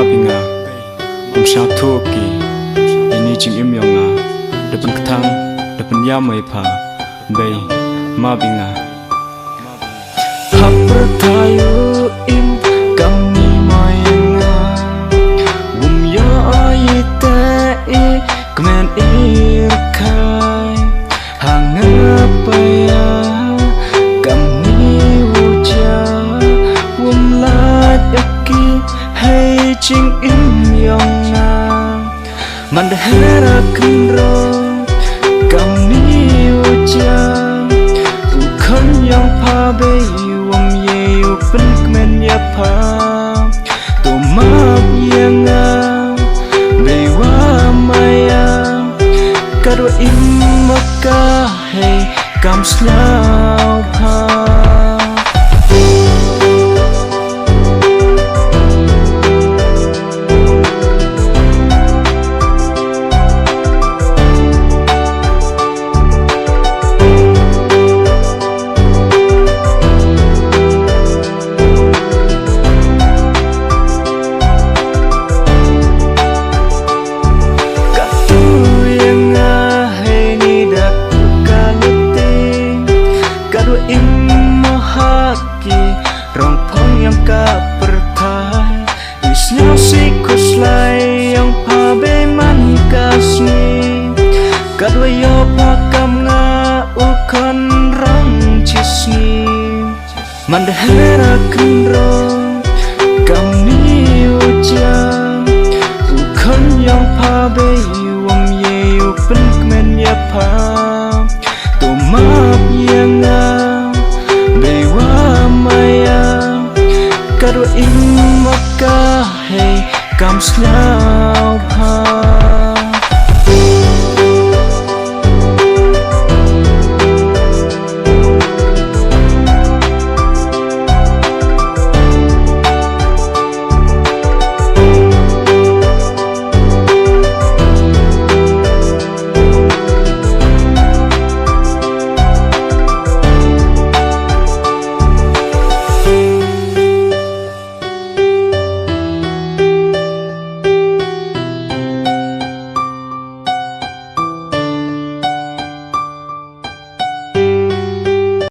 pinga sha thoki ini jing im yonga depan ketang depan yamai pha bay ma pinga happer tayu im kami moyenga yo ayite I kemen irkai hangapaya kami uja wumlat yaki hai ching im yonga mandahara kendro kami uja ukon yang pa bay wum ye upen kemen ya pa to map yanga Dewa Maya Kadwa imaka hey kam slau pa rong phong yang ka pertai isnya sikus lai yang pa be man kasni kadwa yo pakam nga ukon rong cisni mandahera kendro kami uja ukon yang pa be wam ye upen kemen ya pa to map yang Kadwa imaka hey kam slau pa